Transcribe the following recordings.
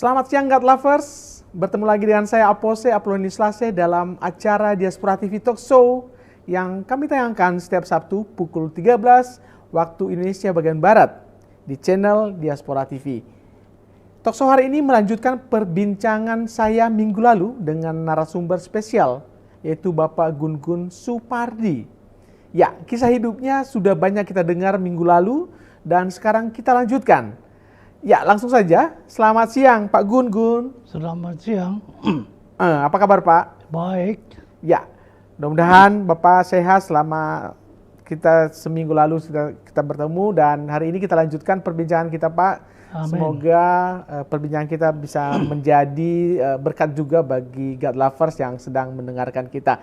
Selamat siang God Lovers, bertemu lagi dengan saya Apose Apoloni Slase dalam acara Diaspora TV Talk Show yang kami tayangkan setiap Sabtu pukul 13 waktu Indonesia bagian Barat di channel Diaspora TV. Talk Show hari ini melanjutkan perbincangan saya minggu lalu dengan narasumber spesial yaitu Bapak Gun-Gun Supardi. Ya, kisah hidupnya sudah banyak kita dengar minggu lalu dan sekarang kita lanjutkan. Ya, langsung saja. Selamat siang, Pak Gun-Gun. Selamat siang. Apa kabar, Pak? Baik. Ya, mudah-mudahan Bapak sehat selama kita seminggu lalu sudah kita bertemu dan hari ini kita lanjutkan perbincangan kita, Pak. Amin. Semoga perbincangan kita bisa menjadi berkat juga bagi God Lovers yang sedang mendengarkan kita.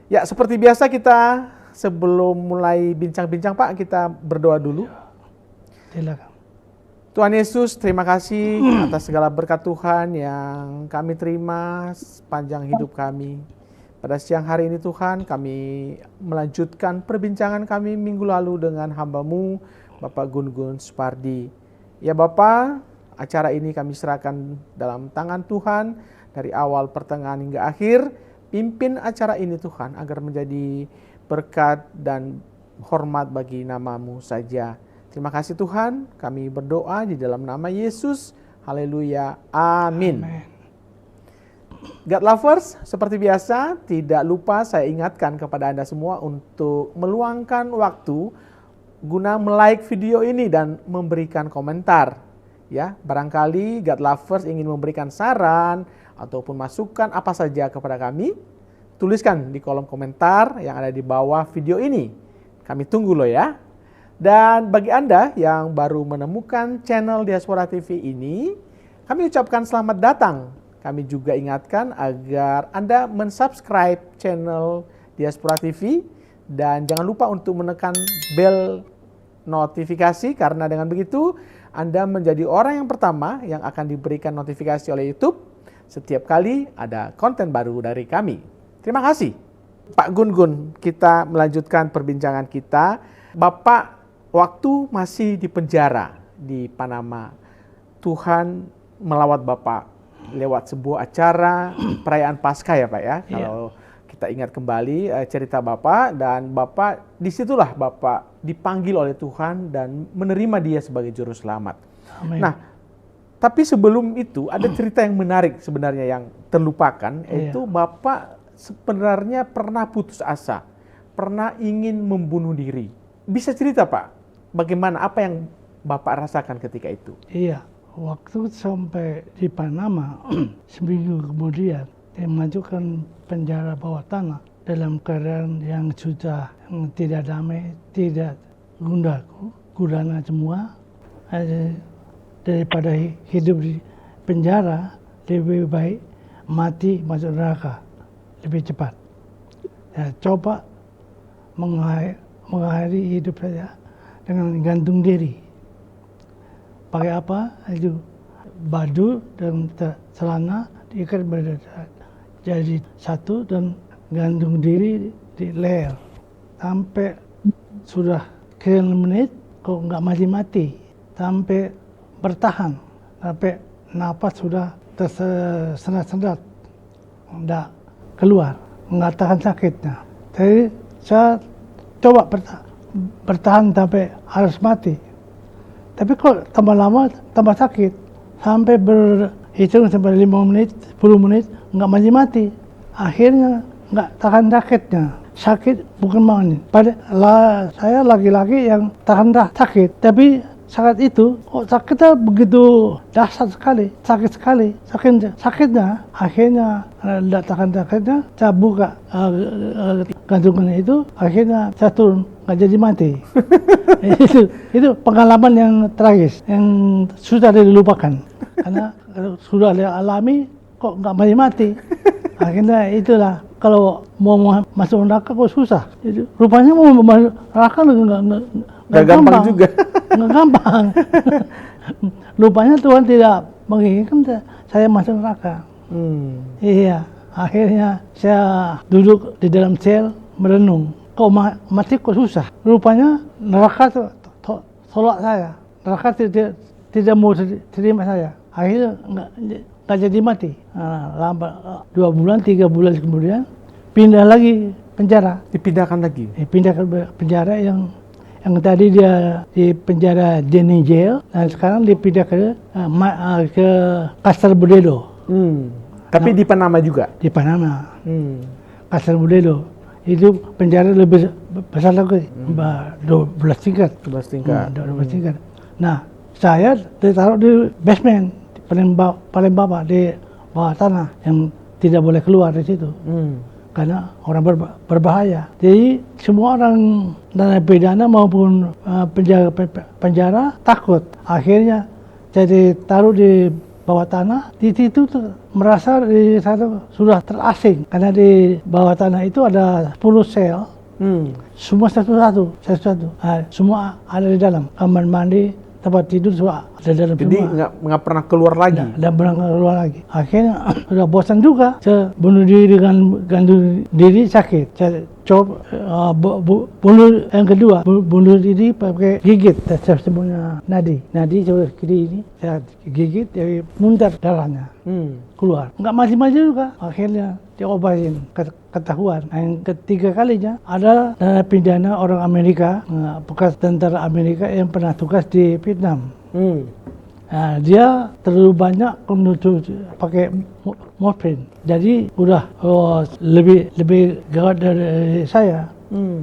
Ya, seperti biasa kita sebelum mulai bincang-bincang, Pak, kita berdoa dulu. Silakan. Tuhan Yesus, terima kasih atas segala berkat Tuhan yang kami terima sepanjang hidup kami. Pada siang hari ini Tuhan, kami melanjutkan perbincangan kami minggu lalu dengan hamba-Mu, Bapak Gun-Gun Supardi. Ya Bapak, acara ini kami serahkan dalam tangan Tuhan dari awal, pertengahan hingga akhir. Pimpin acara ini Tuhan agar menjadi berkat dan hormat bagi nama-Mu saja. Terima kasih Tuhan, kami berdoa di dalam nama Yesus. Haleluya, amin. God Lovers, seperti biasa, tidak lupa saya ingatkan kepada Anda semua untuk meluangkan waktu guna like video ini dan memberikan komentar. Ya, barangkali God Lovers ingin memberikan saran ataupun masukan apa saja kepada kami, tuliskan di kolom komentar yang ada di bawah video ini. Kami tunggu loh ya. Dan bagi Anda yang baru menemukan channel Diaspora TV ini, kami ucapkan selamat datang. Kami juga ingatkan agar Anda mensubscribe channel Diaspora TV dan jangan lupa untuk menekan bel notifikasi karena dengan begitu Anda menjadi orang yang pertama yang akan diberikan notifikasi oleh YouTube setiap kali ada konten baru dari kami. Terima kasih. Pak Gun-Gun, kita melanjutkan perbincangan kita. Bapak waktu masih di penjara di Panama, Tuhan melawat Bapak lewat sebuah acara perayaan Paskah ya Pak ya. Kalau kita ingat kembali cerita Bapak, dan Bapak disitulah Bapak dipanggil oleh Tuhan dan menerima Dia sebagai juru selamat. Amin. Nah, tapi sebelum itu ada cerita yang menarik sebenarnya yang terlupakan, yaitu Bapak sebenarnya pernah putus asa, pernah ingin membunuh diri. Bisa cerita Pak? Bagaimana, apa yang Bapak rasakan ketika itu? Iya, waktu sampai di Panama, seminggu kemudian dimasukkan penjara bawah tanah dalam keadaan yang sudah tidak damai, tidak guna semua. Daripada hidup di penjara, lebih baik mati masuk neraka lebih cepat. Ya, coba mengakhiri hidup saya dengan gantung diri. Pakai apa? Itu baju dan celana diikat jadi satu dan gantung diri di leher. Sampai sudah sekian menit kok nggak mati-mati. Sampai bertahan. Sampai napas sudah tersendat-sendat. Nggak keluar. Nggak tahan sakitnya. Jadi saya coba bertahan sampai harus mati. Tapi kok tambah lama tambah sakit. Sampai berhitung sampai 5 menit, 10 menit nggak mati-mati. Akhirnya nggak tahan sakitnya. Sakit bukan main. Padahal saya laki-laki yang tahan sakit. Tapi saat itu kok sakitnya begitu dahsyat sekali, sakit sekali, sakitnya akhirnya tidak tahan sakitnya, saya buka gantungan itu, akhirnya saya turun, nggak jadi mati. itu pengalaman yang tragis, yang susah dilupakan, karena sudah alami kok nggak mati. Akhirnya itulah, kalau mau masuk neraka kok susah. Rupanya mau masuk neraka nggak gampang juga. Nggak gampang. Lupanya Tuhan tidak menginginkan saya masuk neraka. Iya, akhirnya saya duduk di dalam sel merenung. Kok mati kok susah. Rupanya neraka tolak saya. Neraka tidak mau terima saya. Akhirnya nggak jadi mati. Lambat 2 bulan, 3 bulan kemudian pindah lagi penjara. Dipindahkan lagi. Pindah ke penjara yang tadi dia di penjara Jenny Jail, dan sekarang dipindah ke Castel Budedo. Tapi di Panama juga. Di Panama. Castel Budedo. Itu penjara lebih besar lagi, 12 tingkat. 12 tingkat. 12 tingkat. Nah, saya ditaruh di basement, paling bawah, di bawah tanah, yang tidak boleh keluar di situ. Karena orang berbahaya. Jadi semua orang narapidana maupun penjara takut. Akhirnya jadi taruh di bawah tanah. Di situ merasa sudah terasing. Karena di bawah tanah itu ada 10 sel. Semua satu-satu. Semua ada di dalam. Kamar mandi, tempat tidur semua ada di dalam. Jadi nggak pernah keluar lagi. Dan pernah keluar lagi. Akhirnya sudah bosan juga. Saya bunuh diri dengan gantung diri sakit. Saya coba bunuh yang kedua, bunuh diri pakai gigit. Saya sebutnya nadi sebelah kiri ini. Saya gigit, jadi muntah darahnya keluar. Nggak mati-mati juga. Akhirnya diobatin, ketahuan. Yang ketiga kalinya ada narapidana orang Amerika, bekas tentara Amerika yang pernah tugas di Vietnam. Nah, dia terlalu banyak pakai morfin. Jadi udah lebih gawat dari saya.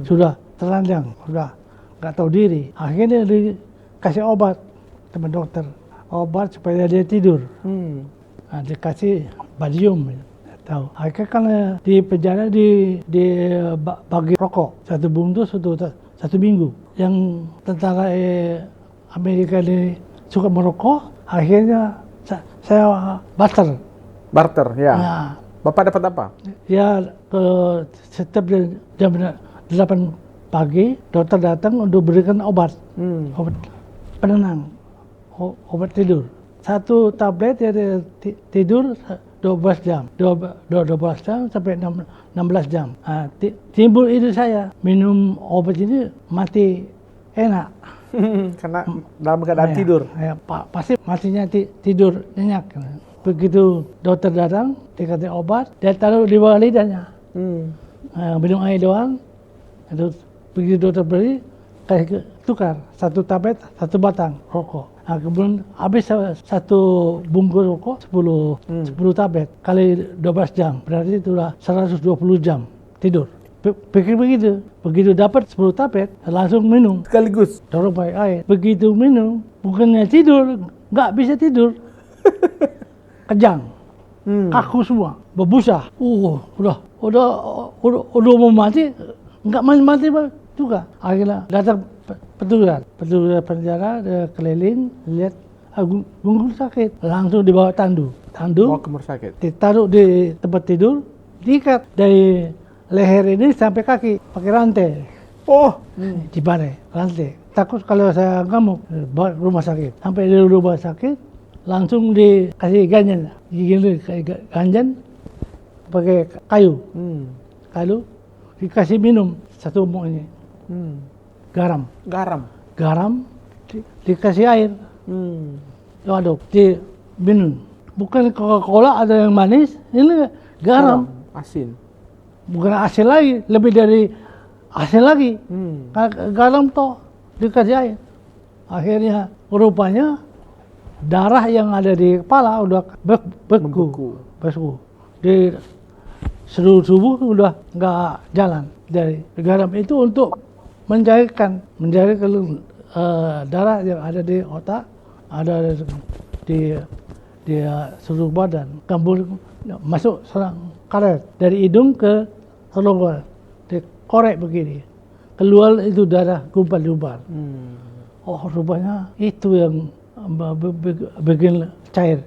Sudah telanjang, sudah nggak tahu diri. Akhirnya dikasih obat sama dokter, obat supaya dia tidur. Nah, dikasih Valium. Tahu. Akhirnya kan di penjara bagi rokok satu bungkus satu minggu. Yang tentara Amerika ini suka merokok, akhirnya saya barter. Ya. Nah, Bapak dapat apa? Ya setiap jam 8 pagi dokter datang untuk berikan obat penenang, obat tidur. Satu tablet ya tidur 12 jam sampai 16 jam. Nah, timbul ide saya, minum obat ini mati enak. Karena dalam keadaan tidur. Ya, pasti matinya tidur nyenyak. Begitu dokter datang, dikasih obat, dia taruh di bawah lidahnya. Minum air doang. Begitu dokter beri, kasih tukar satu tablet, satu batang rokok. Nah, kemudian habis satu bungkus rokok 10 tablet kali 12 jam, berarti itulah 120 jam tidur. Pikir begitu dapat 10 tablet langsung minum Sekaligus. taruh pakai air. Begitu minum, bukannya tidur, nggak bisa tidur, kejang, kaku semua, berbusa. Udah mau mati, nggak mati juga. Akhirnya datang petugas penjara, keliling, lihat Gunggung sakit, langsung dibawa tandu, Bawa ke rumah sakit. ditaruh di tempat tidur, diikat dari leher ini sampai kaki pakai rantai. Dibalik rantai. Takut kalau saya ngamuk, bawa ke rumah sakit. Sampai di rumah sakit, langsung dikasih ganjan, pakai kayu, dikasih minum satu umur ini. Garam, dikasih air, diaduk, diminum. Bukan Coca-Cola ada yang manis, ini garam. Asin. Bukan asin lagi, lebih dari asin lagi. Garam toh dikasih air. Akhirnya rupanya darah yang ada di kepala udah beku. Di seluruh tubuh udah nggak jalan. Dari garam itu untuk mencairkan darah yang ada di otak, ada di seluruh badan. Kambul masuk selang karet dari hidung ke selonggar, dikorek begini, keluar itu darah gumpal-gumpal. Rupanya itu yang bikin cair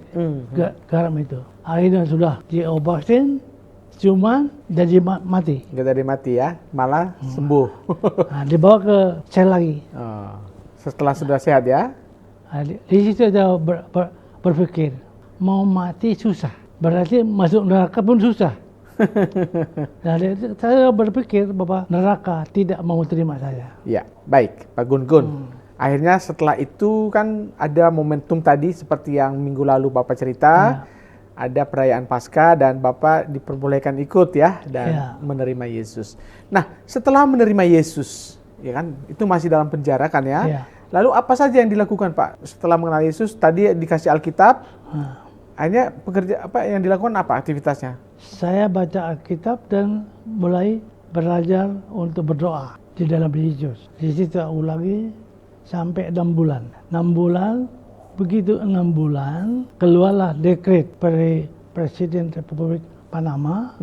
garam itu. Akhirnya sudah diobatin, cuman jadi mati. Nggak dari mati ya, malah sembuh. Nah, dibawa ke sel lagi. Setelah sudah sehat ya? Nah, di situ saya berpikir, mau mati susah, berarti masuk neraka pun susah. Nah, saya berpikir bahwa neraka tidak mau terima saya. Ya, baik Pak Gun-Gun. Akhirnya setelah itu kan ada momentum tadi seperti yang minggu lalu Bapak cerita, ada perayaan Paskah dan Bapak diperbolehkan ikut ya dan menerima Yesus. Nah, setelah menerima Yesus, ya kan, itu masih dalam penjara kan ya. Lalu apa saja yang dilakukan Pak setelah mengenal Yesus? Tadi dikasih Alkitab. Akhirnya apa yang dilakukan, apa aktivitasnya? Saya baca Alkitab dan mulai belajar untuk berdoa di dalam Yesus. Di situ ulangi sampai 6 bulan. 6 bulan, begitu 6 bulan, keluarlah dekret dari Presiden Republik Panama,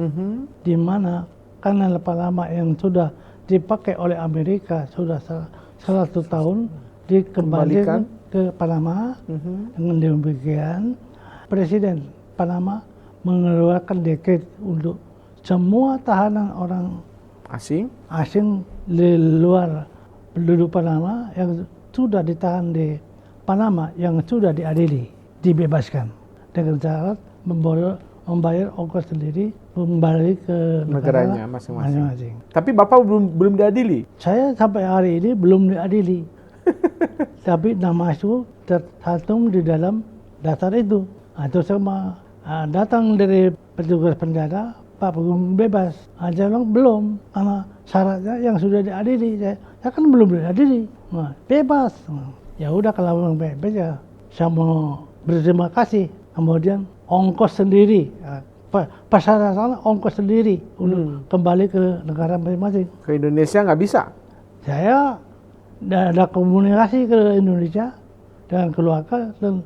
di mana kanal Panama yang sudah dipakai oleh Amerika sudah 100 tahun dikembalikan ke Panama. Dengan demikian, Presiden Panama mengeluarkan dekret untuk semua tahanan orang asing di luar penduduk Panama yang sudah ditahan di Panama, yang sudah diadili, dibebaskan dengan syarat membayar ongkos sendiri kembali ke negaranya masing-masing. Tapi Bapak belum diadili? Saya sampai hari ini belum diadili. Tapi nama itu tercantum di dalam daftar itu. Itu sama datang dari petugas penjara, Pak belum bebas. Saya bilang belum, karena syaratnya yang sudah diadili. Saya kan belum diadili. Nah, bebas. Ya udah kalau belum bebas ya saya mau berterima kasih. Kemudian ongkos sendiri, persyaratan ongkos sendiri untuk kembali ke negara masing-masing. Ke Indonesia nggak bisa? Saya ada komunikasi ke Indonesia dengan keluarga dan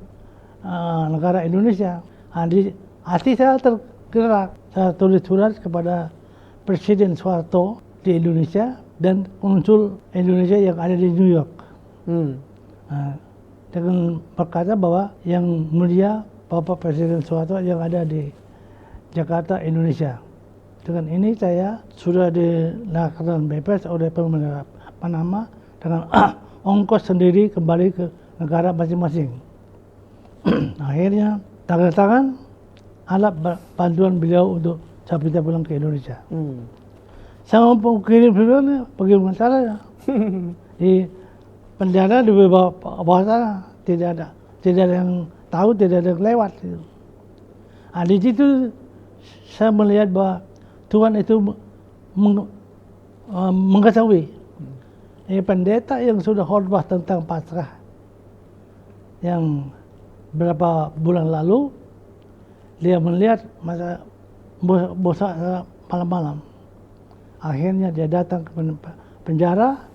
negara Indonesia. Hati saya tergerak. Saya tulis surat kepada Presiden Soeharto di Indonesia dan konsul Indonesia yang ada di New York. Dengan berkata bahwa yang mulia Bapak Presiden Soeharto yang ada di Jakarta, Indonesia. Dengan ini saya sudah dilakukan bebas oleh pemerintah Panama dengan ongkos sendiri kembali ke negara masing-masing. Akhirnya tanda tangan alat bantuan beliau untuk saya bisa pulang ke Indonesia. Saya mau kirim videonya, bagaimana caranya? Di penjara di bawah sana tidak ada yang tahu, tidak ada yang lewat. Di situ saya melihat bahwa Tuhan itu mengetahui. Pendeta yang sudah khotbah tentang Paskah yang berapa bulan lalu, dia melihat masa bosan malam-malam. Akhirnya dia datang ke penjara,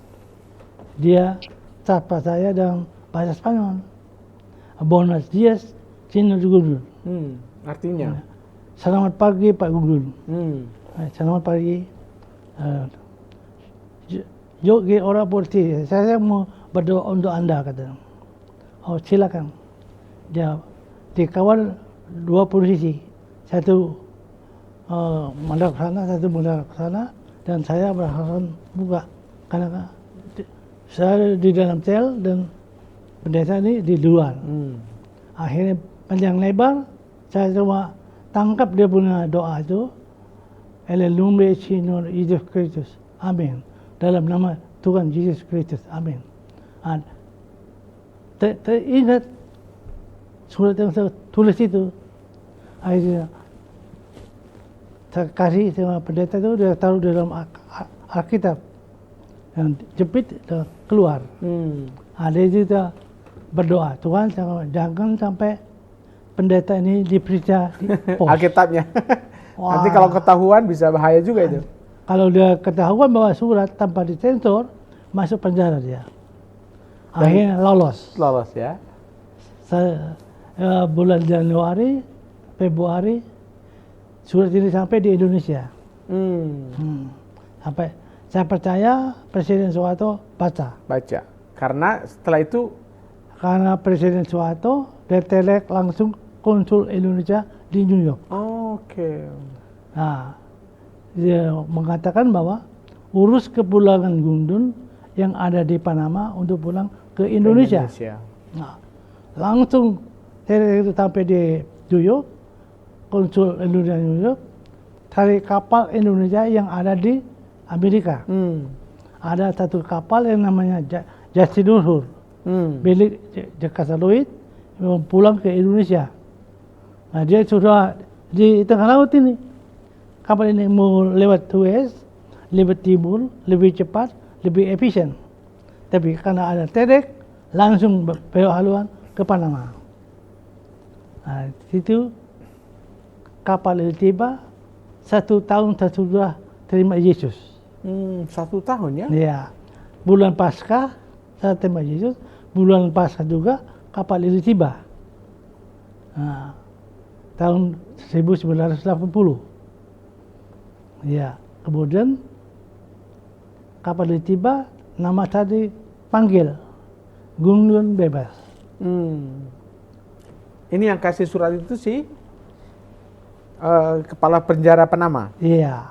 dia sapa saya dengan bahasa Spanyol. Buenos días, Señor Gurdun. Artinya? Selamat pagi Pak Gurdun. Selamat pagi. Yo que ora por ti. Saya mau berdoa untuk Anda, kata. Oh silakan. Dia dikawal 2 polisi. Satu mendadak sana, satu mendadak sana, dan saya berhasil buka. Karena saya di dalam sel dan pendeta ini di luar. Akhirnya panjang lebar, saya cuma tangkap dia punya doa itu. El nombre del Señor Yesus Kristus. Amin. Dalam nama Tuhan Yesus Kristus. Amin. Teringat surat yang saya tulis itu. Akhirnya saya kasih sama pendeta itu, dia taruh di dalam Alkitab. Dan jepit dan keluar. Ada juga berdoa, Tuhan jangan sampai pendeta ini diperiksa di pos. Alkitabnya. Nanti kalau ketahuan bisa bahaya juga itu. Kalau dia ketahuan bawa surat tanpa disensor, masuk penjara dia. Akhirnya lolos. Lolos ya. Saya, bulan Januari, Februari, surat ini sampai di Indonesia. Sampai saya percaya Presiden Soeharto baca. Karena setelah itu? Karena Presiden Soeharto detelek langsung konsul Indonesia di New York. Oke. Nah, dia mengatakan bahwa urus kepulangan Gurdun yang ada di Panama untuk pulang ke Indonesia. Nah, langsung saya itu sampai di New York, konsul Indonesia New York, tarik kapal Indonesia yang ada di Amerika. Ada satu kapal yang namanya Jasinurhur. Balik Jakarta Lloyd, pulang ke Indonesia. Nah, dia sudah di tengah laut ini. Kapal ini mau lewat Suez, lewat timur, lebih cepat, lebih efisien. Tapi karena ada terek, langsung belok haluan ke Panama. Nah, situ kapal itu tiba, 1 tahun sudah terima Yesus. 1 tahun ya? Ya, bulan Paskah saya terima Yesus, bulan Paskah juga kapal itu tiba. Nah, tahun 1980. Ya, kemudian kapal itu tiba, nama tadi panggil Gunung Bebas. Ini yang kasih surat itu sih kepala penjara Panama. Iya,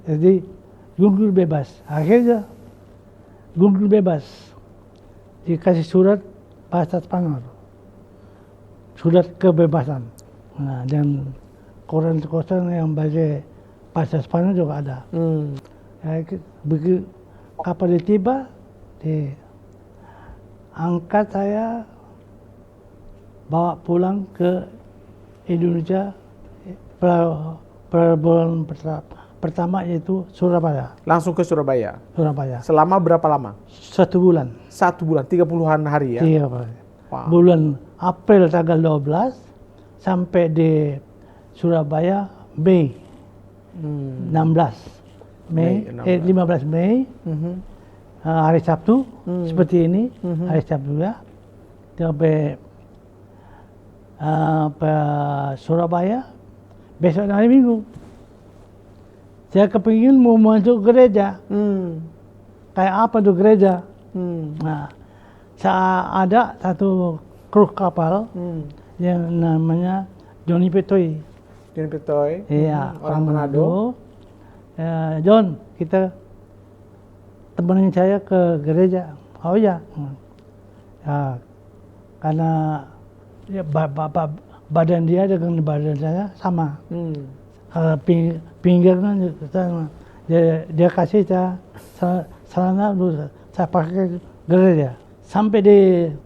jadi Gunung Bebas. Akhirnya Gunung Bebas dikasih surat bahasa Spanyol, surat kebebasan. Nah, dan koran-koran yang bahasa Spanyol juga ada. Begitu kapal tiba, angkat saya bawa pulang ke Indonesia. Bulan pertama yaitu Surabaya. Langsung ke Surabaya? Surabaya. Selama berapa lama? 1 bulan. 1 bulan, 30-an hari ya? 3 bulan. Wow. Bulan April tanggal 12 sampai di Surabaya Mei 16. Mei 15 Mei. Hari Sabtu seperti ini, hari Sabtu ya. Sampai Surabaya, besok hari Minggu. Saya kepingin mau masuk gereja. Kayak apa tuh gereja? Nah, saya ada satu kru kapal yang namanya Johnny Petoy. Johnny Petoy? Iya, orang Manado. John, kita temenin saya ke gereja. Oh ya, karena ya, badan dia dengan badan saya sama. Pinggirnya sama. Dia kasih saya celana dulu, saya pakai gereja. Sampai di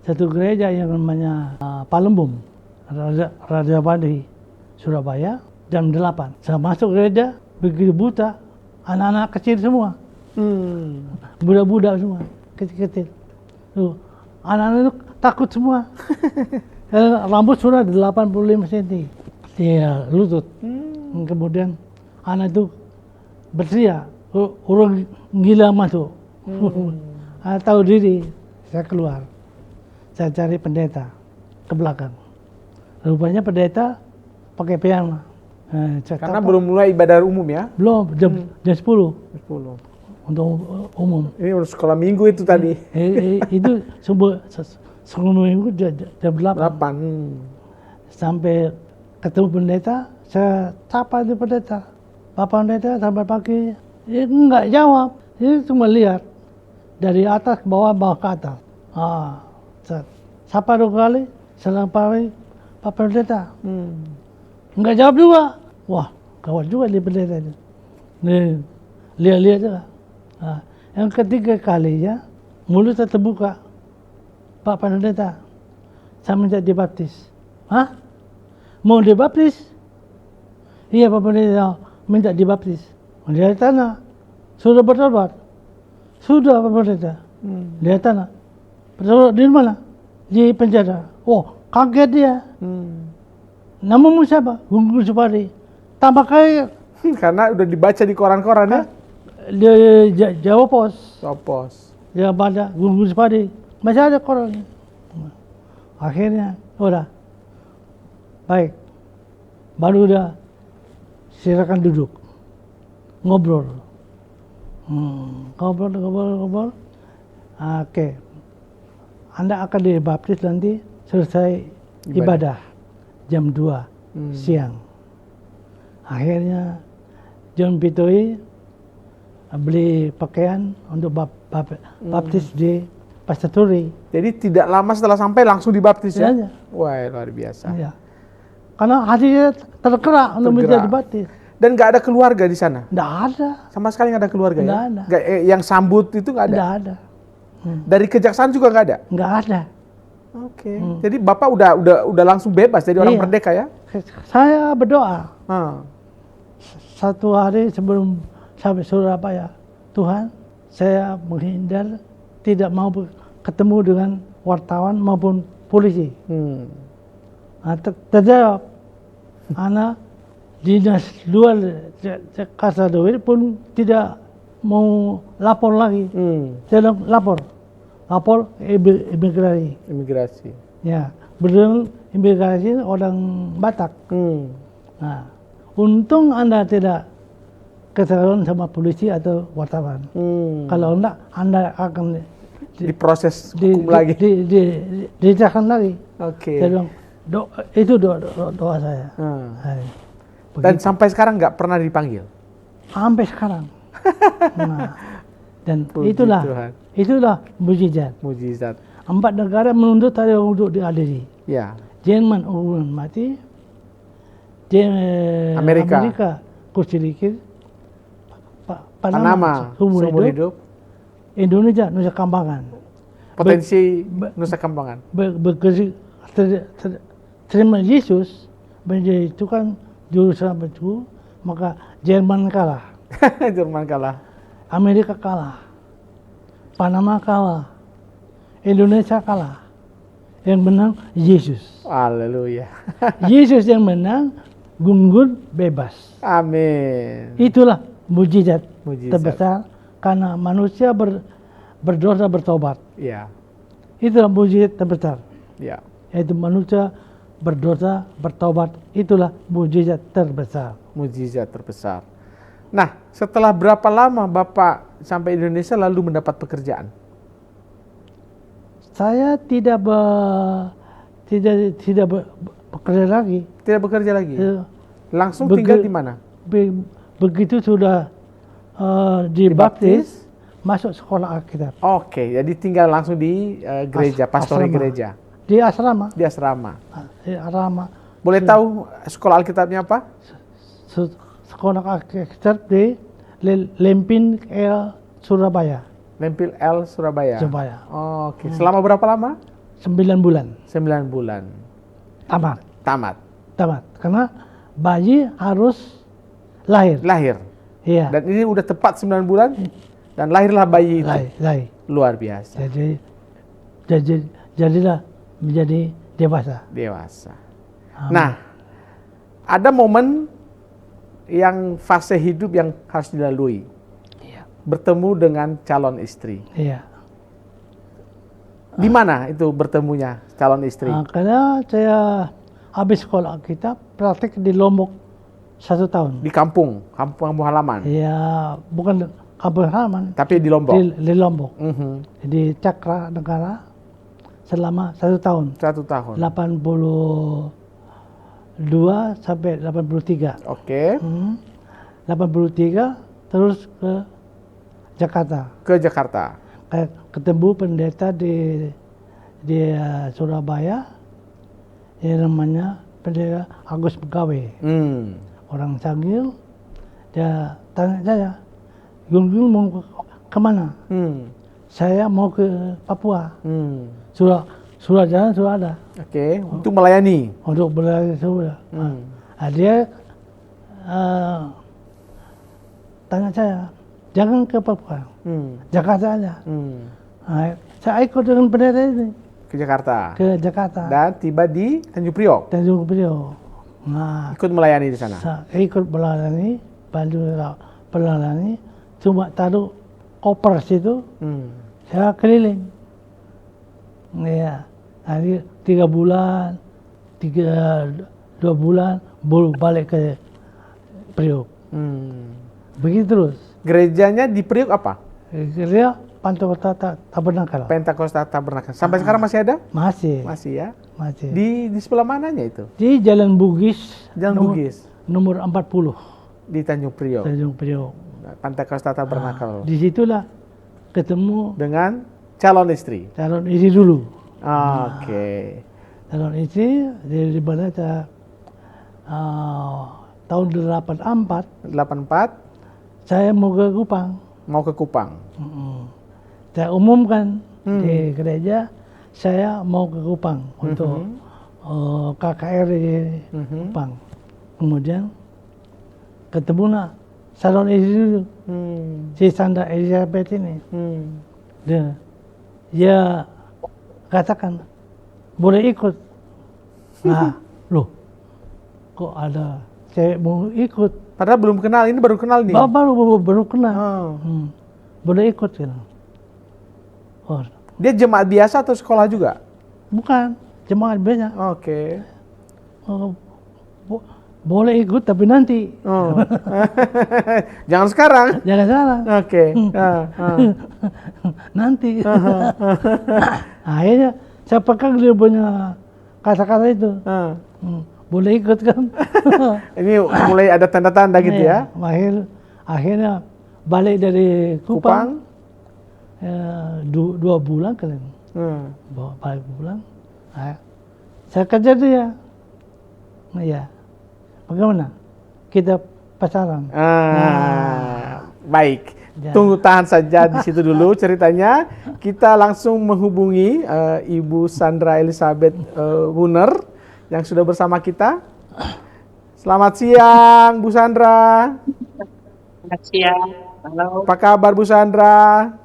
satu gereja yang namanya Palembung, Raja Badi, Surabaya, jam 8. Saya masuk gereja, begitu buta, anak-anak kecil semua. Budak-budak semua, kecil-kecil. Anak-anak itu takut semua. Rambut sudah 85 cm. Dia lutut. Kemudian anak itu berteriak, orang gila masuk. Tahu diri, saya keluar. Saya cari pendeta ke belakang. Rupanya pendeta pakai piyama. Karena belum mulai ibadah umum ya? Belum, jam 10. 10. Untuk umum. Ini udah sekolah minggu itu tadi. Itu sebelum minggu jam 8. Sampai ketemu pendeta, saya sapa di pendeta. Bapak pendeta sampai pagi, dia enggak jawab. Dia cuma lihat dari atas ke bawah, bawah ke atas. Sapa 2 kali, selamat pagi Pak Pendeta. Enggak jawab juga. Wah, gawat juga di pendeta itu. Nih, lihat-lihat juga. Yang ketiga kalinya, mulutnya terbuka. Pak Pendeta, saya minta dibaptis. Hah? Mau dibaptis? Iya Pak Pendeta, minta dibaptis. Dia tanya, sudah bertobat? Sudah Pak Pendeta. Dia tanya, bertobat di mana? Di penjara. Oh, kaget dia. Namamu siapa? Gunung Supari. Tambah kayak. Karena udah dibaca di koran-koran ya? Dia Jawa Pos. Jawa Pos. Dia baca Gunung Supari. Masih ada koran. Akhirnya, udah. Baik. Baru udah silakan duduk. Ngobrol. Ngobrol. Oke. Anda akan dibaptis nanti selesai ibadah. Jam 2 siang. Akhirnya John Petoy beli pakaian untuk baptis di Pastor Turi. Jadi tidak lama setelah sampai langsung dibaptis ya? Ya. Wah, luar biasa. Ya. Karena hatinya tergerak untuk minta dibaptis. Dan nggak ada keluarga di sana? Nggak ada. Sama sekali nggak ada keluarga Nggak ya? ada. Yang sambut itu nggak ada? Nggak ada. Dari kejaksaan juga nggak ada? Nggak ada. Oke. Jadi Bapak udah langsung bebas jadi orang Iya. merdeka ya? Saya berdoa Ah. satu hari sebelum sampai Surabaya, Tuhan, saya menghindar, tidak mau ketemu dengan wartawan maupun polisi. Nah, terjawab. Anak dinas luar Jakarta pun tidak mau lapor lagi. Saya lapor imigrasi. Imigrasi. Ya, berdua imigrasi orang Batak. Nah, untung Anda tidak ketahuan sama polisi atau wartawan. Kalau enggak, Anda akan Diproses hukum lagi. ditahan lagi. Oke. Saya bilang, itu doa saya. Hai. Dan sampai sekarang nggak pernah dipanggil? Sampai sekarang. Nah, dan Puji Tuhan. itulah mujizat. Mujizat. 4 negara menuntut saya untuk diadili. Ya. Jerman hukuman mati, Amerika. kursi likit, Panama seumur seumur hidup, hidup. Indonesia Nusa Kambangan. Potensi Nusa Kambangan. Terima Yesus menjadi Tuhan juru selamatku, maka Jerman kalah, Jerman kalah. Amerika kalah, Panama kalah, Indonesia kalah. Yang menang Yesus. Haleluya. Yesus yang menang, Gunggun bebas. Amin. Itulah mujizat Mujizat. terbesar karena manusia berdosa bertobat. Ya. Itulah mujizat terbesar. Ya. Yaitu manusia berdosa bertobat. Itulah mujizat terbesar. Mujizat terbesar. Nah, setelah berapa lama Bapak sampai Indonesia lalu mendapat pekerjaan? Saya tidak bekerja lagi. Tidak bekerja lagi. Eh, Langsung tinggal di mana? Begitu sudah dibaptis, masuk sekolah Alkitab. Oke, jadi tinggal langsung di gereja, pastori asrama. gereja. Di asrama. Di asrama. Di asrama. Boleh tahu sekolah Alkitabnya apa? Sekolah Alkitab di Lempin L Surabaya. Lempil L Surabaya. Surabaya. Oke, selama berapa lama? 9 bulan. 9 bulan. Tamat. Tamat. Karena bayi harus lahir. Lahir. Iya. Dan ini udah tepat 9 bulan dan lahirlah bayi itu. Lahir. Luar biasa. Jadilah menjadi dewasa. Dewasa. Amin. Nah, ada momen yang fase hidup yang harus dilalui. Iya. Bertemu dengan calon istri. Iya. Di mana itu bertemunya calon istri? Karena saya habis sekolah Alkitab, praktik di Lombok 1 tahun. Di kampung halaman. Iya, bukan kampung halaman. Tapi di Lombok. Di Lombok. Mhm. Di Cakra Negara selama 1 tahun. 1 tahun. 82 sampai 83. Oke. 83 terus ke Jakarta. Ke Jakarta. Ketemu pendeta di Surabaya yang namanya pendeta Agus Pegawai. Orang Cangil. Dia tanya saya, Gung mau kemana? Saya mau ke Papua. Surat jalan sudah ada. Oke, untuk melayani. Untuk berlayar sudah. Dia tanya saya, jangan ke Papua, Jakarta aja. Saya ikut dengan pendeta ini Ke Jakarta. ke Jakarta. Dan tiba di Tanjung Priok. Tanjung Priok. Nah, Ikut melayani di sana. saya ikut melayani, bantu melayani, cuma taruh koper situ, saya keliling. Iya, hari 3 bulan, 2 bulan, baru balik ke Priok. Begitu terus. Gerejanya di Priok apa? Dia Pantai Tabernakel. Pentakosta Tabernakel. Sampai sekarang masih ada? Masih. Masih ya. Masih. Di sebelah mananya itu? Di Jalan Bugis. Jalan Bugis. Nomor 40. Di Tanjung Priok. Tanjung Priok. Pentakosta Tabernakel. Di situlah ketemu Dengan calon istri. calon istri dulu. Oke. Calon istri di mana saya tahun 84 84 saya mau ke Kupang. mau ke Kupang. Saya umumkan di gereja, saya mau ke Kupang untuk KKR di Kupang. Kemudian ketemulah salon istri dulu, si Sandra Elizabeth ini. Dia katakan, boleh ikut. Nah, loh, kok ada cewek mau ikut? Padahal belum kenal, ini baru kenal nih. Baru kenal. Boleh ikut kan? Oh, Dia jemaat biasa atau sekolah juga? bukan, jemaat biasa. Oke. Oh, boleh ikut tapi nanti. Oh. Jangan sekarang. Jangan salah. Oke. Nanti. Akhirnya saya pegang dia punya kata-kata itu. Boleh ikut kan? Ini mulai ada tanda-tanda gitu ya? Akhirnya balik dari Kupang. 2 bulan kan. Balik pulang. Saya kerja dia. Ya. Bagaimana? Kita pacaran. Baik. Ya. Tunggu, tahan saja di situ dulu ceritanya. Kita langsung menghubungi Ibu Sandra Elizabeth Wuner yang sudah bersama kita. Selamat siang, Bu Sandra. Selamat siang. Halo. Apa kabar, Bu Sandra?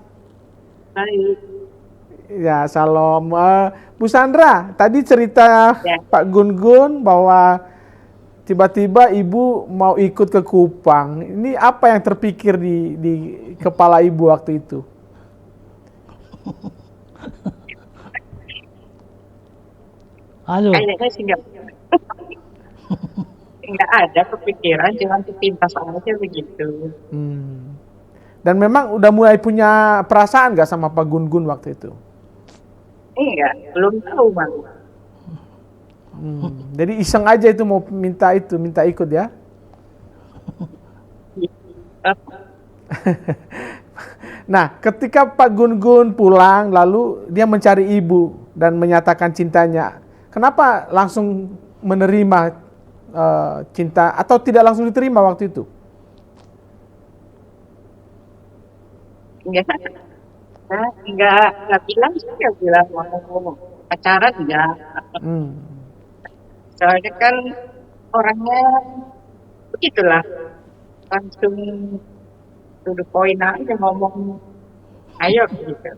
Baik. Ya, salam. Bu Sandra, tadi cerita Pak Gun-Gun bahwa tiba-tiba Ibu mau ikut ke Kupang. Ini apa yang terpikir di kepala Ibu waktu itu? Halo. Kayaknya sih nggak ada kepikiran, cuma sepintas aja begitu. Dan memang udah mulai punya perasaan nggak sama Pak Gun-Gun waktu itu? Enggak, belum tahu Bang. Jadi iseng aja itu mau minta ikut ya? Nah, ketika Pak Gun-Gun pulang, lalu dia mencari Ibu dan menyatakan cintanya. Kenapa langsung menerima cinta atau tidak langsung diterima waktu itu? Enggak bilang sih, nggak bilang mau pacaran enggak. Soalnya kan orangnya begitulah, langsung to the point aja ngomong, ayo gitu.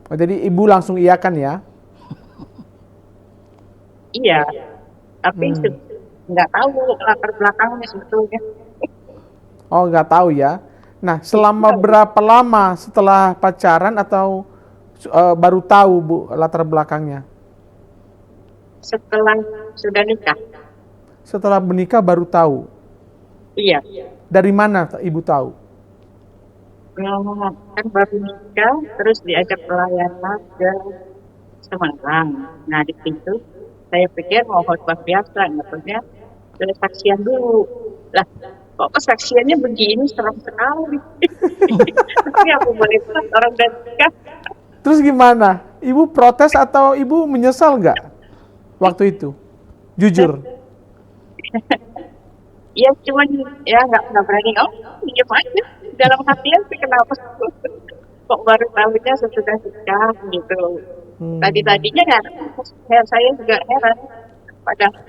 Oh, jadi Ibu langsung iyakan ya? Iya, tapi nggak tahu latar belakangnya sebetulnya. Oh, nggak tahu ya. Nah, selama berapa lama setelah pacaran atau baru tahu Bu latar belakangnya? Setelah sudah nikah. Setelah menikah baru tahu? Iya. Dari mana Ibu tahu? Kan baru nikah, terus diajak pelayanan ke Semarang. Nah, di situ saya pikir mau khotbah biasa, maksudnya saksian dulu. Lah, kok kesaksiannya begini, serem sekali. Tapi aku boleh bilang orang udah nikah. Terus gimana? Ibu protes atau Ibu menyesal nggak waktu itu? Jujur. Ya cuman ya nggak berani diem aja. Dalam hatian sih kenapa kok baru tahunya sesudah nikah gitu. Tadinya kan saya juga heran.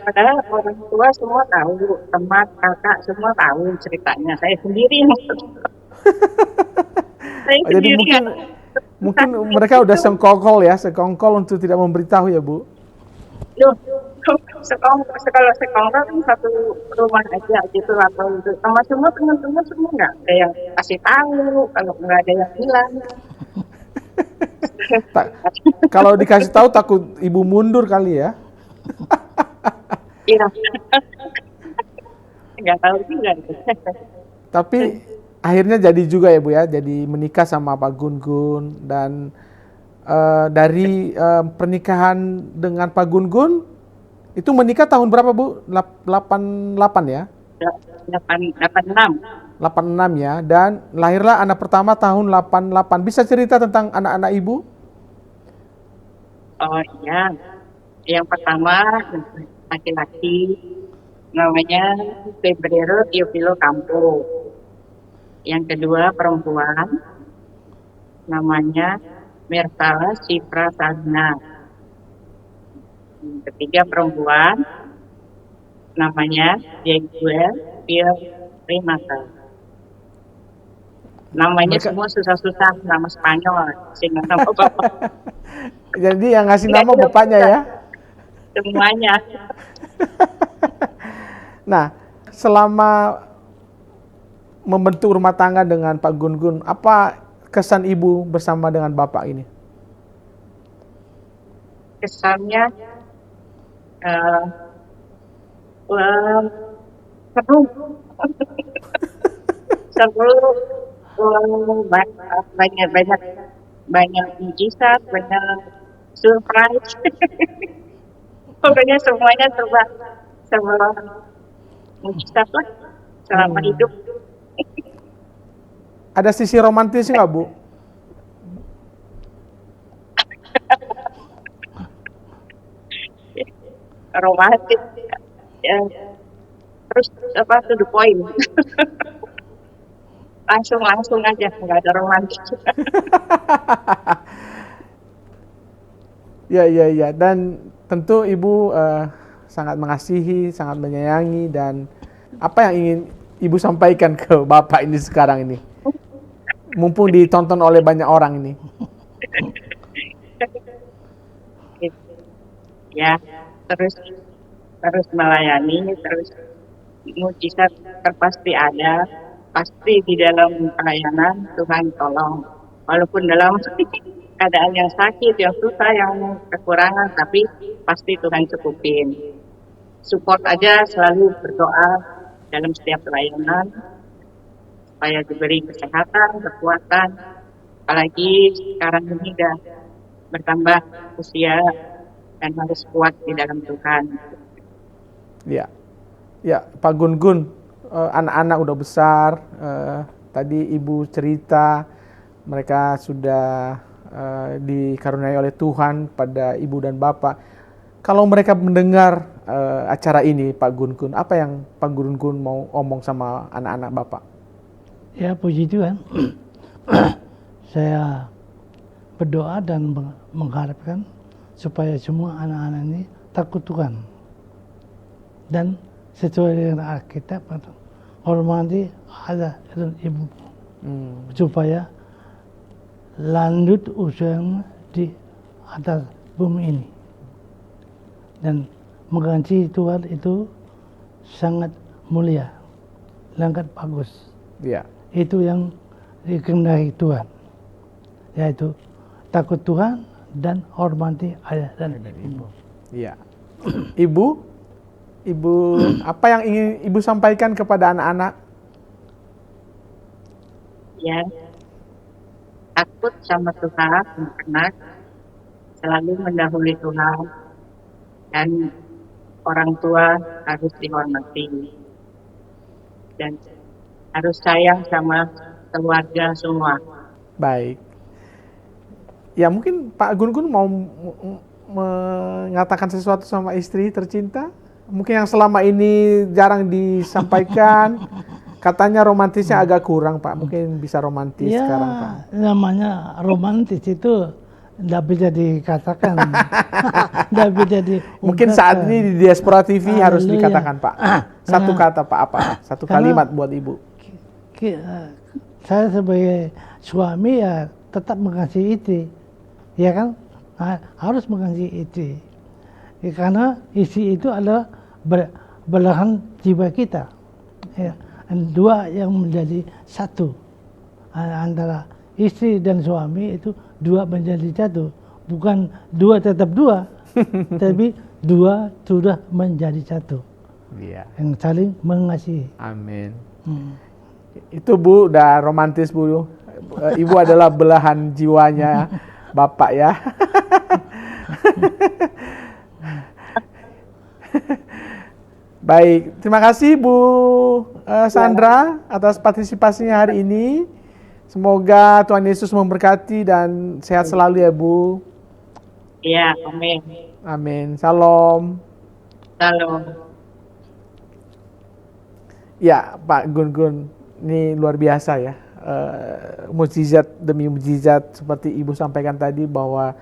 Padahal orang tua semua tahu, teman, kakak semua tahu ceritanya. Saya sendiri yang Jadi mungkin mereka udah sekongkol untuk tidak memberitahu ya Bu. Loh, kalau sekongkol kan satu rumah aja gitu atau gitu. Sama semua teman-teman semua nggak ada yang kasih tahu, kalau nggak ada yang bilang. Kalau dikasih tahu takut Ibu mundur kali ya? Iya. Nggak tahu juga. Tapi akhirnya jadi juga ya Bu ya, jadi menikah sama Pak Gun-Gun. Dan dari pernikahan dengan Pak Gun-Gun itu menikah tahun berapa Bu? 88 ya? 86. 86 ya, dan lahirlah anak pertama tahun 88. Bisa cerita tentang anak-anak Ibu? Oh iya, yang pertama laki-laki namanya Febrero Teofilo Campo. Yang kedua perempuan namanya Mertala Siprasana. Ketiga perempuan, namanya Jeguel Pil Primata. Namanya Mereka- semua susah-susah, nama Spanyol, sehingga nama bapak Jadi yang ngasih Nggak nama ada bapaknya juga. ya. semuanya. Nah, selama membentuk rumah tangga dengan Pak Gun-Gun, apa kesan ibu bersama dengan bapak ini? Kesannya eh, wah, seru, seru, banyak banyak banyak mujizat, banyak surprise. Pokoknya semuanya serba serba mujizat lah selama hidup. Ada sisi romantis nggak, Bu? Romantis. Ya, terus apa to the point. langsung aja, nggak ada romantis. Ya. Dan tentu ibu sangat mengasihi, sangat menyayangi, dan apa yang ingin ibu sampaikan ke bapak ini sekarang ini? Mumpung ditonton oleh banyak orang ini. Ya, terus terus melayani, terus mujizat terpasti ada, pasti di dalam pelayanan Tuhan tolong. Walaupun dalam keadaan yang sakit, yang susah, yang kekurangan, tapi pasti Tuhan cukupin. Support aja, selalu berdoa dalam setiap pelayanan, supaya diberi kesehatan, kekuatan, apalagi sekarang ini udah bertambah usia dan harus kuat di dalam Tuhan. Ya, Pak Gun-Gun, anak-anak udah besar. Tadi ibu cerita mereka sudah dikaruniai oleh Tuhan pada ibu dan bapak. Kalau mereka mendengar acara ini, Pak Gun-Gun, apa yang Pak Gun-Gun mau omong sama anak-anak bapak? Ya, puji Tuhan. Saya berdoa dan mengharapkan supaya semua anak-anak ini takut Tuhan. Dan sesuai dengan Alkitab, hormati ayah dan ibu. Supaya lanjut usianya di atas bumi ini. Dan mengasihi Tuhan itu sangat mulia, sangat bagus. Ya. Itu yang dikehendaki Tuhan, yaitu takut Tuhan dan hormati ayah dan ibu. Iya. Ibu, apa yang ingin ibu sampaikan kepada anak-anak? Ya, takut sama Tuhan, anak selalu mendahului Tuhan, dan orang tua harus dihormati dan harus sayang sama keluarga semua. Baik. Ya, mungkin Pak Gun-Gun mau mengatakan sesuatu sama istri tercinta? Mungkin yang selama ini jarang disampaikan. Katanya romantisnya agak kurang, Pak. Mungkin bisa romantis Ya, sekarang, Pak. namanya romantis itu tidak bisa dikatakan. Tidak bisa diungkapkan. Mungkin saat ini di Diaspora TV harus Haleluya. dikatakan, Pak. Satu kata, Pak, apa? Satu kalimat buat ibu. Saya sebagai suami ya tetap mengasihi istri, ya kan? Harus mengasihi istri, ya, karena istri itu adalah belahan jiwa kita, ya. Dan dua yang menjadi satu antara istri dan suami itu dua menjadi satu, bukan dua tetap dua, tapi dua sudah menjadi satu, Iya. yang saling mengasihi. Amin. Itu Bu, udah romantis Bu. Ibu adalah belahan jiwanya Bapak ya. Baik, terima kasih Bu Sandra atas partisipasinya hari ini. Semoga Tuhan Yesus memberkati dan sehat selalu ya Bu. Ya, amin. Amin. Salam. Salam. Ya, Pak Gun-Gun, ini luar biasa ya. mukjizat demi mukjizat seperti Ibu sampaikan tadi bahwa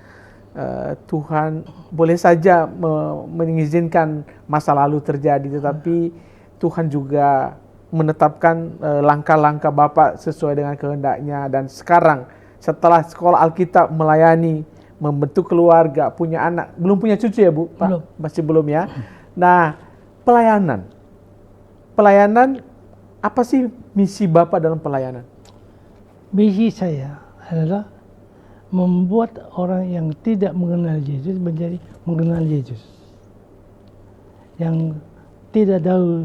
Tuhan boleh saja mengizinkan masa lalu terjadi, tetapi Tuhan juga menetapkan langkah-langkah Bapak sesuai dengan kehendaknya. Dan sekarang setelah sekolah Alkitab, melayani, membentuk keluarga, punya anak, belum punya cucu ya Bu? Pak? Belum. Masih belum ya. Nah, pelayanan, apa sih misi Bapak dalam pelayanan? Misi saya adalah membuat orang yang tidak mengenal Yesus menjadi mengenal Yesus. Yang tidak tahu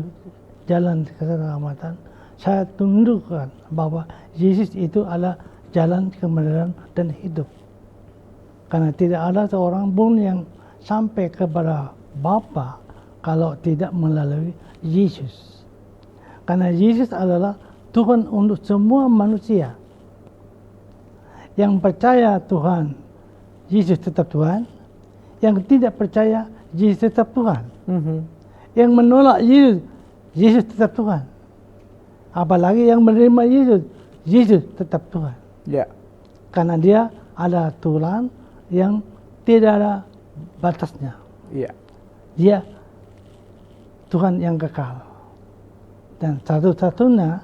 jalan keselamatan, saya tunjukkan bahwa Yesus itu adalah jalan kebenaran dan hidup. Karena tidak ada seorang pun yang sampai kepada Bapa kalau tidak melalui Yesus. Karena Yesus adalah Tuhan untuk semua manusia. Yang percaya Tuhan, Yesus tetap Tuhan. Yang tidak percaya, Yesus tetap Tuhan. Yang menolak Yesus, Yesus tetap Tuhan. Apalagi yang menerima Yesus, Yesus tetap Tuhan. Ya. Karena dia ada Tuhan yang tidak ada batasnya. Iya. Dia Tuhan yang kekal. Dan satu-satunya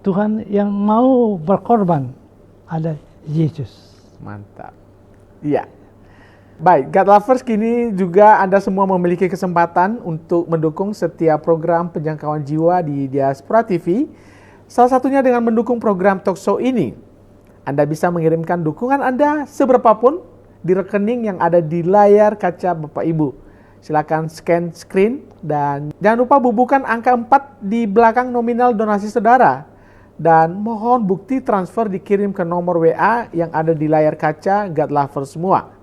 Tuhan yang mau berkorban ada Yesus. Mantap. Iya. Baik, God Lovers, kini juga Anda semua memiliki kesempatan untuk mendukung setiap program penjangkauan jiwa di Diaspora TV. Salah satunya dengan mendukung program Talkshow ini. Anda bisa mengirimkan dukungan Anda seberapapun di rekening yang ada di layar kaca Bapak Ibu. Silakan scan screen dan jangan lupa bubuhkan angka 4 di belakang nominal donasi saudara. Dan mohon bukti transfer dikirim ke nomor WA yang ada di layar kaca God Lovers semua.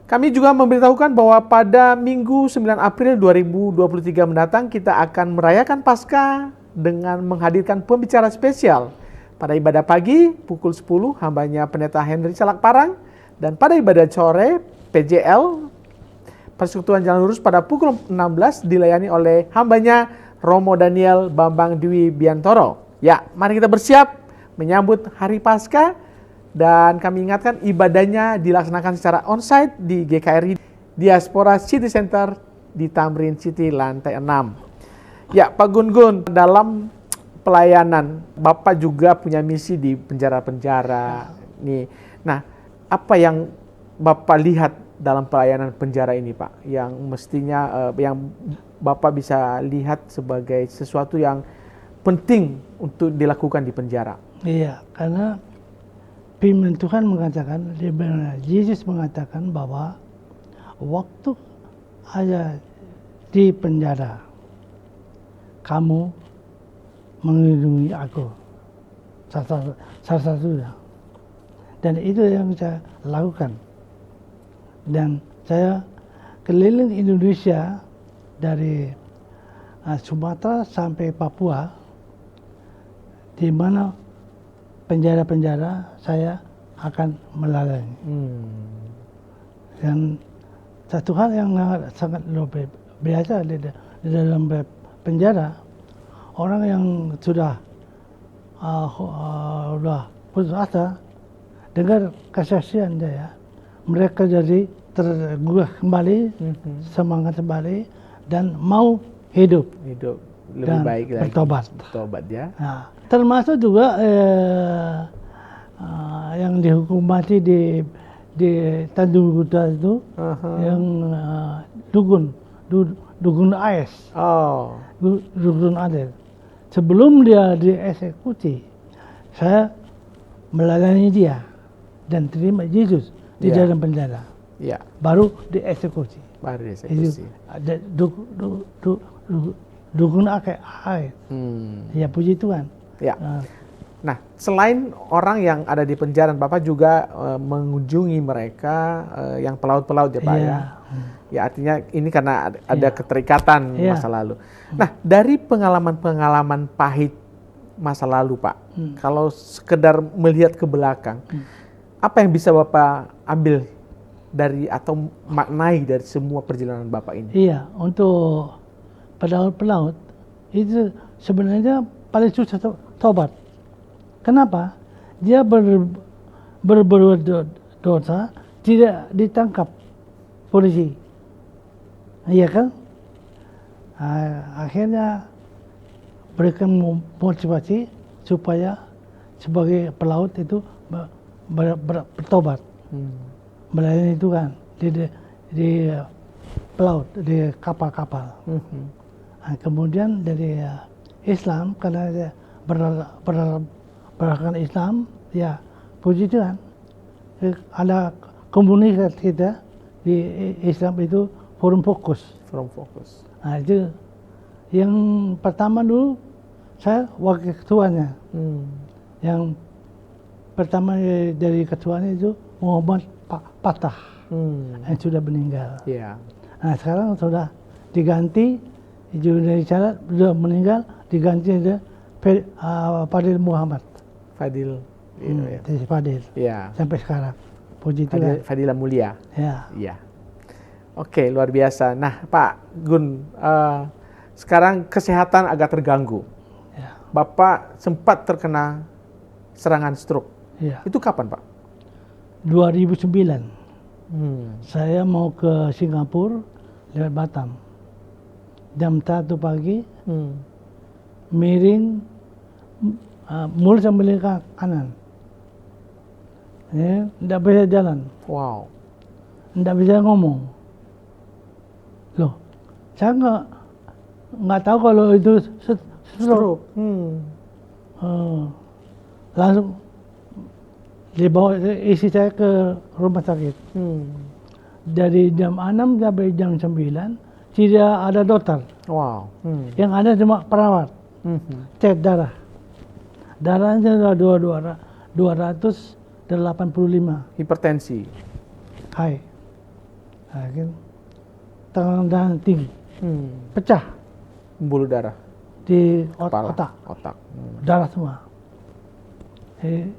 Kami juga memberitahukan bahwa pada Minggu 9 April 2023 mendatang kita akan merayakan Paskah dengan menghadirkan pembicara spesial. Pada ibadah pagi pukul 10 hambanya Pendeta Henry Salak Parang, dan pada ibadah sore PJL Persekutuan Jalan Lurus pada pukul 16 dilayani oleh hambanya Romo Daniel Bambang Dwi Biantoro. Ya, mari kita bersiap menyambut hari Paskah, dan kami ingatkan ibadahnya dilaksanakan secara onsite di GKRI Diaspora City Center di Tamrin City lantai 6. Ya, Pak Gun-Gun, dalam pelayanan Bapak juga punya misi di penjara-penjara nih. Nah, apa yang Bapak lihat dalam pelayanan penjara ini, Pak, yang mestinya yang Bapak bisa lihat sebagai sesuatu yang penting untuk dilakukan di penjara? Iya, karena firman Tuhan mengatakan, Yesus mengatakan bahwa waktu ada di penjara, kamu melindungi aku, salah satunya. Dan itu yang saya lakukan. Dan saya keliling Indonesia dari Sumatera sampai Papua, di mana penjara-penjara saya akan melayani. Dan satu hal yang sangat luar biasa di dalam penjara, orang yang sudah putus asa, dengar kesaksian saya, mereka jadi tergugah kembali, semangat kembali, dan mau hidup lebih dan baik lagi. Bertobat ya. Nah, termasuk juga yang dihukum mati di Tanjung Kuta itu, yang dukun AS. Dukun AS. Sebelum dia dieksekusi, saya melayani dia dan terima Yesus di dalam penjara. Ya. Baru dieksekusi. Dukun AS. Ya, puji Tuhan. Ya. Nah, selain orang yang ada di penjara, Bapak juga mengunjungi mereka yang pelaut-pelaut ya, Pak, ya. Ya, artinya ini karena ada keterikatan masa lalu. Nah, dari pengalaman-pengalaman pahit masa lalu, Pak, kalau sekedar melihat ke belakang, apa yang bisa Bapak ambil dari atau maknai dari semua perjalanan Bapak ini? Iya, untuk pelaut-pelaut itu sebenarnya paling susah tobat. Kenapa? Dia berbuat dosa, tidak ditangkap polisi. Iya kan? Akhirnya berikan motivasi supaya sebagai pelaut itu bertobat. Melayani Tuhan di pelaut, di kapal-kapal. Kemudian dari Islam, karena dia beragam Islam, ya puji Tuhan. Ada komunitas kita di Islam itu forum fokus. Forum fokus. Nah, itu yang pertama dulu saya wakil ketuanya. Yang pertama dari ketuanya itu Muhammad Patah yang sudah meninggal. Yeah. Nah sekarang sudah diganti, dari cara sudah meninggal, diganti ada Fadil Muhammad. Fadil. Dari Fadil. Yeah. Sampai sekarang. Puji Tuhan. Fadila Mulia. Ya. Iya. Oke, luar biasa. Nah, Pak Gun, sekarang kesehatan agak terganggu. Ya. Bapak sempat terkena serangan stroke. Ya. Itu kapan, Pak? 2009. Saya mau ke Singapura lewat Batam. Jam 1 pagi, miring, mulut sambil ke kanan. Ya, tidak bisa jalan. Wow. Tidak bisa ngomong. Loh, saya nggak tahu kalau itu stroke. Langsung dibawa isi saya ke rumah sakit. Dari jam 6 sampai jam 9 tidak ada dokter. Wow. Yang ada cuma perawat. Cek darah. Darahnya sudah 285 Hipertensi. high. Tekanan darah tinggi. Pecah Pembuluh darah. di Kepala. otak. Darah semua.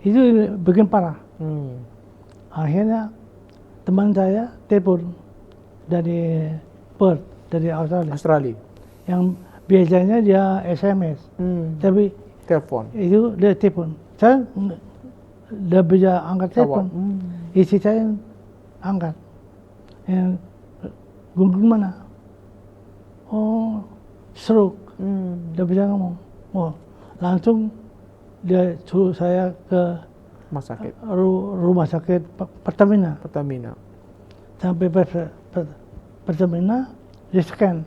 Itu bikin parah. Akhirnya teman saya telepon dari Perth, dari Australia. Yang biasanya dia SMS, tapi Telepon. itu dia telepon. Saya nggak bisa angkat telepon. Isi saya angkat. Gunung mana? Oh, stroke. Dia bisa ngomong. Oh, langsung dia suruh saya ke Rumah sakit. rumah sakit Pertamina. Pertamina. Sampai Pertamina, di scan.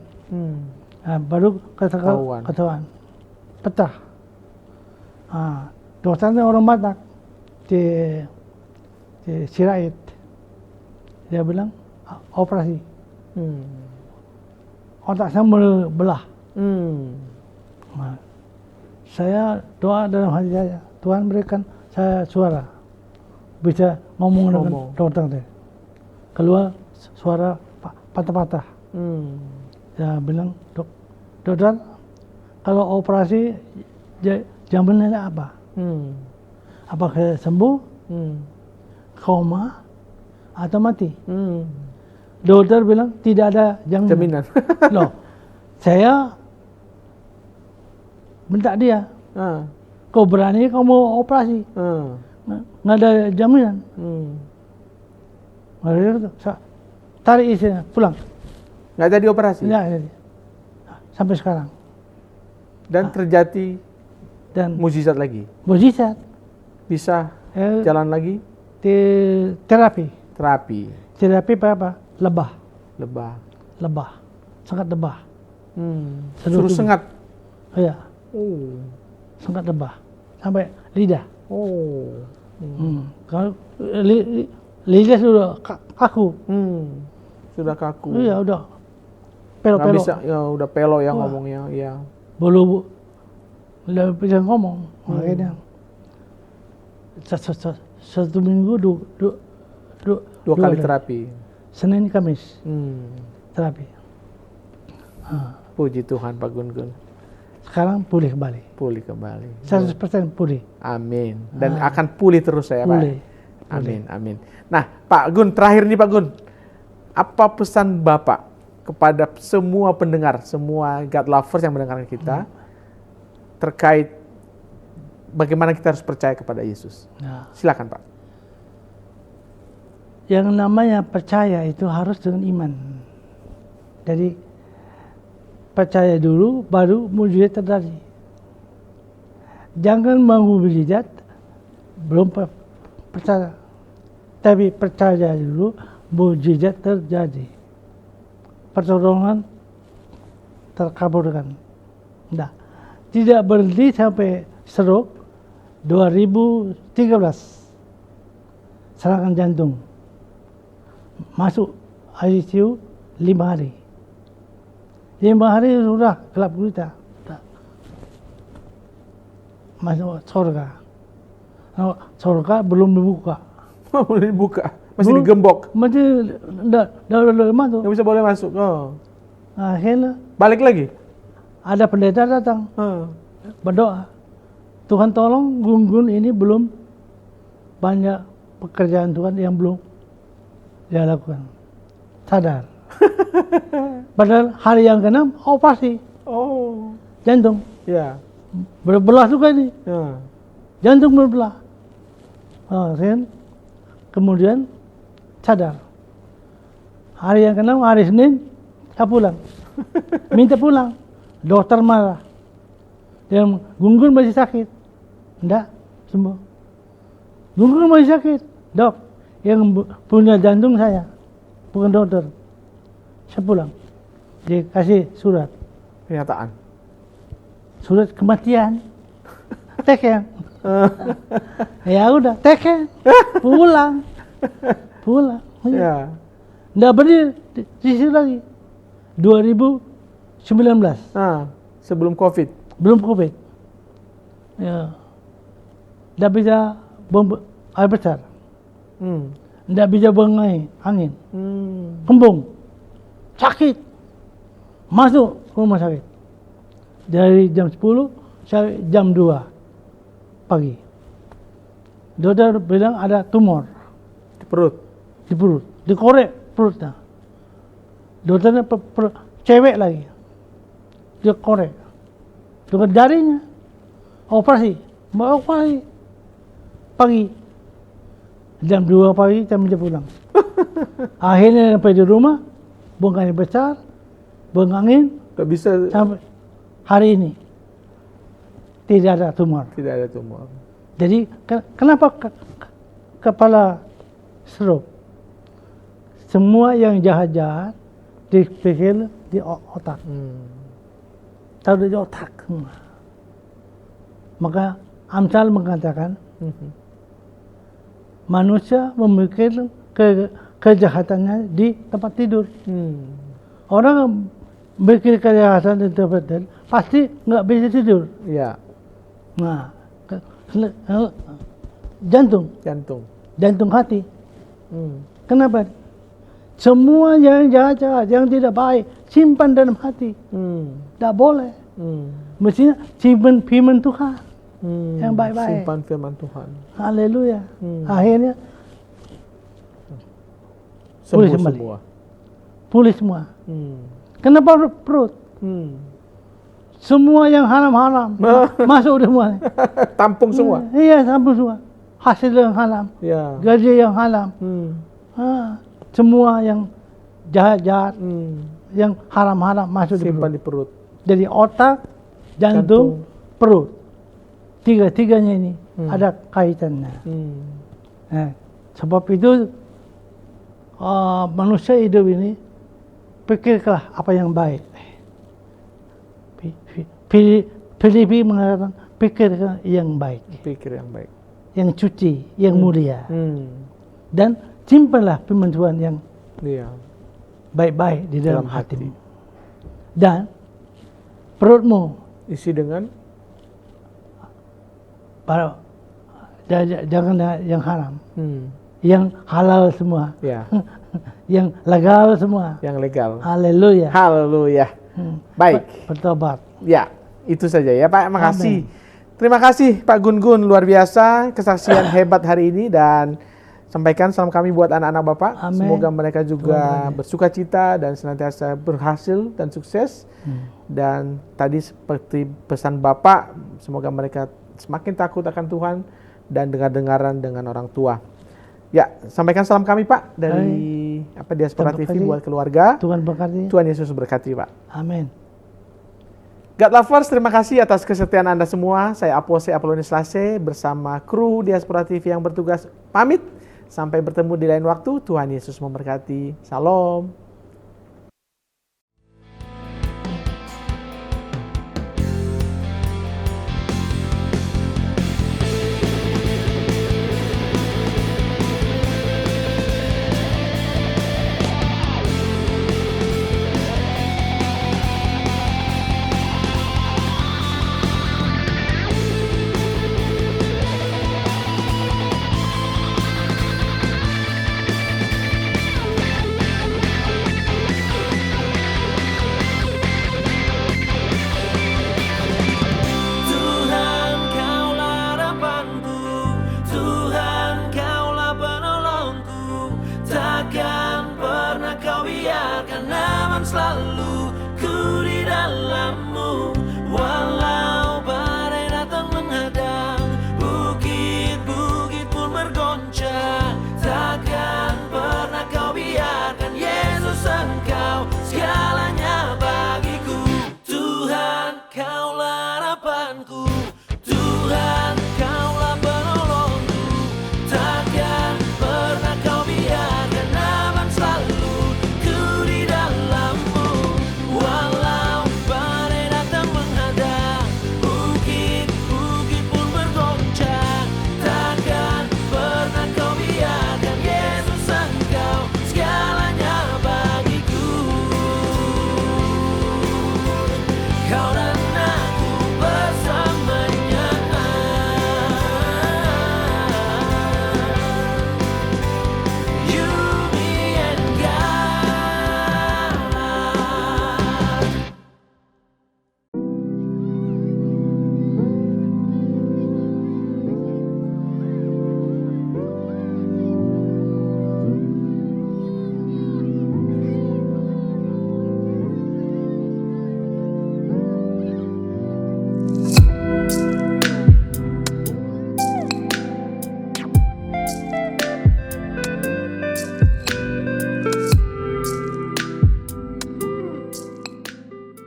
Nah, baru ketahuan. Pecah. Dokternya orang Batak di Sirait. Dia bilang operasi. Otak saya belah. Nah, saya doa dalam hati saya, Tuhan berikan saya suara, bisa ngomong dengan dokter. Keluar suara patah-patah. Saya bilang, dokter, kalau operasi jaminannya apa? Apakah sembuh, koma, atau mati? Dokter bilang tidak ada jaminan. Loh, saya minta dia, kau berani kamu operasi? Nggak ada jaminan. Saya tarik isinya, pulang. Nggak jadi operasi? Nggak jadi. Sampai sekarang. Dan terjadi Dan mukjizat lagi? mukjizat. Bisa jalan lagi? Terapi. Terapi apa? Lebah. Sangat lebah. Suruh sengat? Iya. Sangat lebah. Sampai lidah. Kalau lidah sudah kaku. Sudah kaku. Iya, udah pelo. Nggak bisa, ya udah pelo ya ngomongnya. Ya. Belum bisa ngomong. Akhirnya satu minggu dua kali terapi. Senin Kamis terapi. Puji Tuhan Pak Gun. Sekarang pulih kembali. 100% pulih. Amin. Dan akan pulih terus ya Pak. Pulih. Amin. Nah Pak Gun, terakhir nih Pak Gun. Apa pesan Bapak kepada semua pendengar, semua God lovers yang mendengarkan kita terkait bagaimana kita harus percaya kepada Yesus. Nah, Silakan Pak. yang namanya percaya itu harus dengan iman. Jadi percaya dulu baru mujizat terjadi. Jangan mujizat belum percaya. Tapi percaya dulu mujizat terjadi. Pertolongan terkabulkan. Nah, tidak berhenti sampai stroke 2013. Serangan jantung. Masuk ICU 5 hari. 5 hari sudah gelap gulita. Masuk surga. Surga belum dibuka. Boleh dibuka, masih digembok. Masih dah masuk. Nggak bisa boleh masuk. Oh. Akhirnya Balik lagi. ada pendeta datang berdoa. Tuhan tolong Gun ini belum banyak pekerjaan Tuhan yang belum dia lakukan. Sadar. Padahal hari yang ke-6 operasi Oh. jantung. Ya. Berbelah juga ini. Ya. Jantung berbelah. Kemudian sadar. Hari yang ke-6, hari Senin, saya pulang. Minta pulang. Dokter marah. Yang Gun masih sakit. Enggak, sembuh. Gun masih sakit. Dok, yang punya jantung saya. Bukan dokter. Saya pulang. Dikasih surat. Kenyataan. Surat kematian. Teken. Ya udah, teken. Pulang. Ya. Nggak berdiri di situ lagi. 2019. Sebelum COVID. Belum COVID. Ya. Nggak bisa buang air besar. Nggak bisa buang angin. Kembung. Sakit. Masuk rumah sakit. Dari jam 10 sampai jam 2 pagi. Dokter bilang ada tumor Di perut. di perut, dikorek perutnya. Dokternya cewek lagi, dia korek dengan jarinya, operasi, mau operasi pagi, jam 2 pagi kami pulang. Akhirnya sampai di rumah, buang air besar, buang angin, Gak bisa. sampai hari ini tidak ada tumor. Tidak ada tumor. Jadi kenapa kepala stroke? Semua yang jahat-jahat dipikir di otak. Tahu di otak. Maka Amsal mengatakan manusia memikir kejahatannya di tempat tidur. Orang mikir kejahatan di tempat tidur pasti nggak bisa tidur. Ya. Nah, jantung hati. Kenapa? Semua yang jahat-jahat, yang tidak baik, simpan dalam hati. Tidak boleh. Mestinya simpan firman Tuhan yang baik-baik. Simpan firman Tuhan. Haleluya. Akhirnya Sembuh kembali. semua. Pulih semua. Kenapa perut? Semua yang haram-haram masuk semua. Tampung semua. Iya, tampung semua. Hasil yang haram, Ya. gaji yang haram, semua yang jahat-jahat, yang haram-haram masuk di Simpan perut. di perut. Jadi otak, jantung, perut, tiga-tiganya ini ada kaitannya. Sebab itu manusia hidup ini pikirkanlah apa yang baik. Filipi mengatakan pikirkan yang baik, Pikir yang baik. yang suci, yang mulia, dan simpanlah firman Tuhan yang Iya. baik-baik di dalam hatimu. Dan perutmu Isi dengan jangan yang haram, yang halal semua, ya, yang legal semua. yang legal. Haleluya. Haleluya. Baik. Bertobat. Ya, itu saja ya Pak. Makasih. Terima kasih Pak Gun, luar biasa kesaksian hebat hari ini, dan sampaikan salam kami buat anak-anak Bapak. Amin. Semoga mereka juga bersuka cita dan senantiasa berhasil dan sukses. Dan tadi seperti pesan Bapak, semoga mereka semakin takut akan Tuhan dan dengar-dengaran dengan orang tua. Ya, sampaikan salam kami Pak dari Diaspora Terima TV kasih. buat keluarga. Tuhan berkati. Tuhan Yesus berkati Pak. Amin. God Lovers, terima kasih atas kesetiaan Anda semua. Saya Apose Apollonis Lase bersama kru Diaspora TV yang bertugas pamit. Sampai bertemu di lain waktu. Tuhan Yesus memberkati. Shalom. Tuhan kaulah harapanku, Tuhan kaulah penolongku. Takkan pernah kau biarkan aman selalu